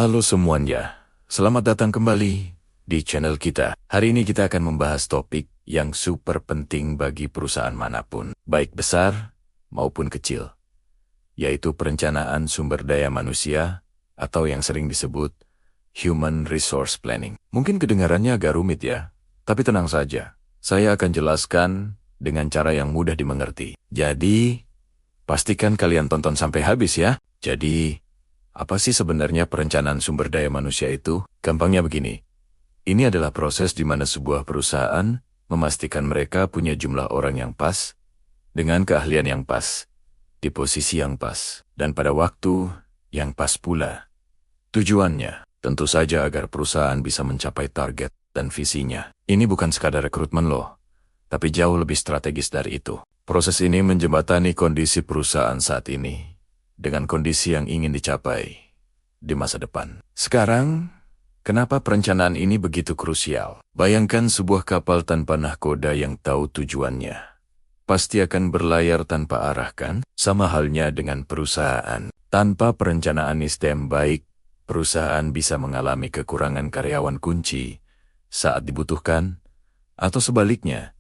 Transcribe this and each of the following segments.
Halo semuanya, selamat datang kembali di channel kita. Hari ini kita akan membahas topik yang super penting bagi perusahaan manapun, baik besar maupun kecil, yaitu perencanaan sumber daya manusia atau yang sering disebut Human Resource Planning. Mungkin kedengarannya agak rumit ya, tapi tenang saja. Saya akan jelaskan dengan cara yang mudah dimengerti. Jadi, pastikan kalian tonton sampai habis ya. Jadi, apa sih sebenarnya perencanaan sumber daya manusia itu? Gampangnya begini. Ini adalah proses di mana sebuah perusahaan memastikan mereka punya jumlah orang yang pas, dengan keahlian yang pas, di posisi yang pas, dan pada waktu yang pas pula. Tujuannya, tentu saja agar perusahaan bisa mencapai target dan visinya. Ini bukan sekadar rekrutmen loh, tapi jauh lebih strategis dari itu. Proses ini menjembatani kondisi perusahaan saat ini dengan kondisi yang ingin dicapai di masa depan. Sekarang, kenapa perencanaan ini begitu krusial? Bayangkan sebuah kapal tanpa nahkoda yang tahu tujuannya. Pasti akan berlayar tanpa arah kan? Sama halnya dengan perusahaan. Tanpa perencanaan sistem baik, perusahaan bisa mengalami kekurangan karyawan kunci saat dibutuhkan, atau sebaliknya,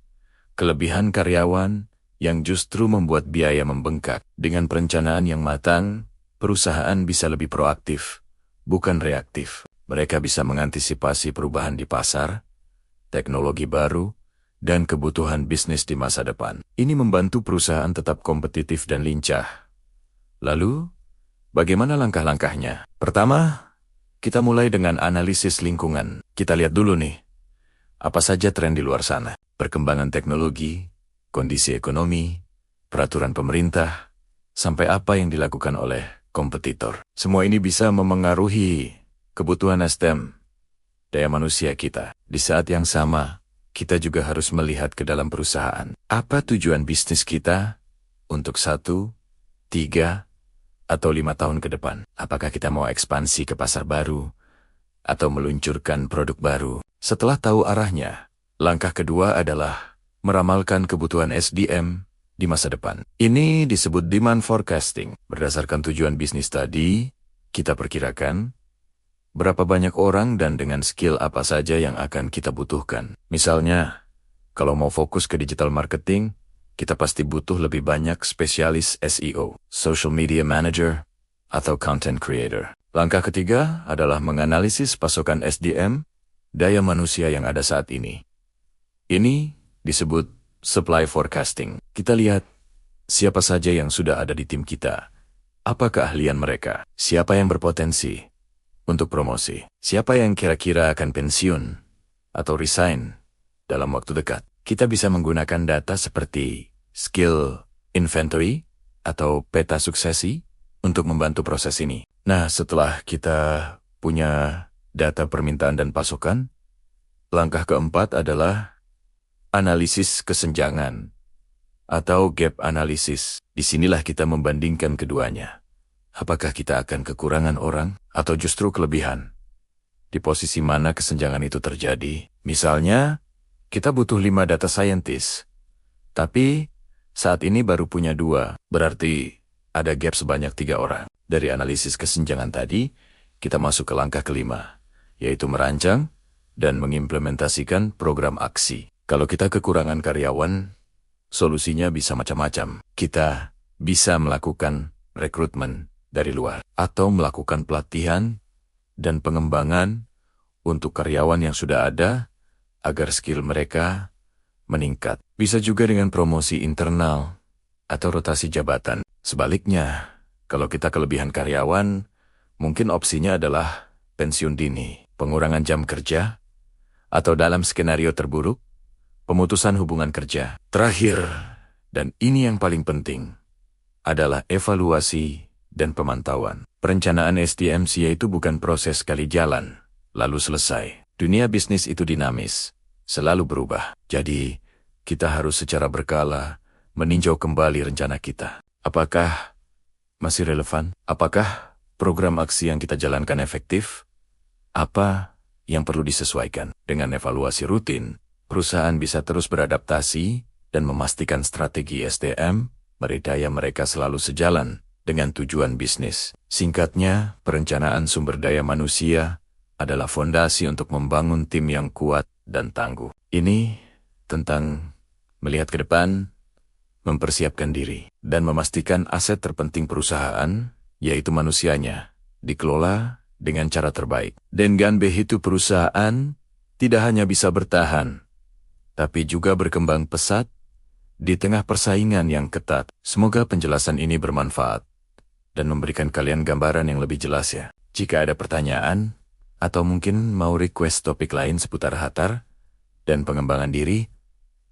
kelebihan karyawan yang justru membuat biaya membengkak. Dengan perencanaan yang matang, perusahaan bisa lebih proaktif, bukan reaktif. Mereka bisa mengantisipasi perubahan di pasar, teknologi baru, dan kebutuhan bisnis di masa depan. Ini membantu perusahaan tetap kompetitif dan lincah. Lalu, bagaimana langkah-langkahnya? Pertama, kita mulai dengan analisis lingkungan. Kita lihat dulu nih, apa saja tren di luar sana. Perkembangan teknologi, kondisi ekonomi, peraturan pemerintah, sampai apa yang dilakukan oleh kompetitor. Semua ini bisa memengaruhi kebutuhan SDM, daya manusia kita. Di saat yang sama, kita juga harus melihat ke dalam perusahaan. Apa tujuan bisnis kita untuk 1, 3, atau 5 tahun ke depan? Apakah kita mau ekspansi ke pasar baru, atau meluncurkan produk baru? Setelah tahu arahnya, langkah kedua adalah meramalkan kebutuhan SDM di masa depan. Ini disebut demand forecasting. Berdasarkan tujuan bisnis tadi, kita perkirakan berapa banyak orang dan dengan skill apa saja yang akan kita butuhkan. Misalnya, kalau mau fokus ke digital marketing, kita pasti butuh lebih banyak spesialis SEO, social media manager, atau content creator. Langkah ketiga adalah menganalisis pasokan SDM, daya manusia yang ada saat ini. Ini disebut supply forecasting. Kita lihat siapa saja yang sudah ada di tim kita. Apa keahlian mereka? Siapa yang berpotensi untuk promosi? Siapa yang kira-kira akan pensiun atau resign dalam waktu dekat? Kita bisa menggunakan data seperti skill inventory atau peta suksesi untuk membantu proses ini. Nah, setelah kita punya data permintaan dan pasokan, langkah keempat adalah analisis kesenjangan atau gap analysis. Disinilah kita membandingkan keduanya. Apakah kita akan kekurangan orang atau justru kelebihan? Di posisi mana kesenjangan itu terjadi? Misalnya, kita butuh 5 data scientist, tapi saat ini baru punya 2, berarti ada gap sebanyak 3 orang. Dari analisis kesenjangan tadi, kita masuk ke langkah kelima, yaitu merancang dan mengimplementasikan program aksi. Kalau kita kekurangan karyawan, solusinya bisa macam-macam. Kita bisa melakukan rekrutmen dari luar, atau melakukan pelatihan dan pengembangan untuk karyawan yang sudah ada, agar skill mereka meningkat. Bisa juga dengan promosi internal atau rotasi jabatan. Sebaliknya, kalau kita kelebihan karyawan, mungkin opsinya adalah pensiun dini, pengurangan jam kerja, atau dalam skenario terburuk, pemutusan hubungan kerja. Terakhir, dan ini yang paling penting, adalah evaluasi dan pemantauan. Perencanaan SDMC itu bukan proses sekali jalan, lalu selesai. Dunia bisnis itu dinamis, selalu berubah. Jadi, kita harus secara berkala meninjau kembali rencana kita. Apakah masih relevan? Apakah program aksi yang kita jalankan efektif? Apa yang perlu disesuaikan? Dengan evaluasi rutin, perusahaan bisa terus beradaptasi dan memastikan strategi SDM, daya mereka selalu sejalan dengan tujuan bisnis. Singkatnya, perencanaan sumber daya manusia adalah fondasi untuk membangun tim yang kuat dan tangguh. Ini tentang melihat ke depan, mempersiapkan diri, dan memastikan aset terpenting perusahaan, yaitu manusianya, dikelola dengan cara terbaik. Dengan begitu perusahaan tidak hanya bisa bertahan, tapi juga berkembang pesat di tengah persaingan yang ketat. Semoga penjelasan ini bermanfaat dan memberikan kalian gambaran yang lebih jelas ya. Jika ada pertanyaan, atau mungkin mau request topik lain seputar Hatar dan pengembangan diri,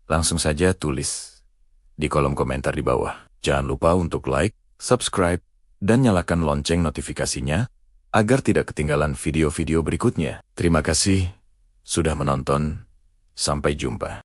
langsung saja tulis di kolom komentar di bawah. Jangan lupa untuk like, subscribe, dan nyalakan lonceng notifikasinya agar tidak ketinggalan video-video berikutnya. Terima kasih sudah menonton. Sampai jumpa.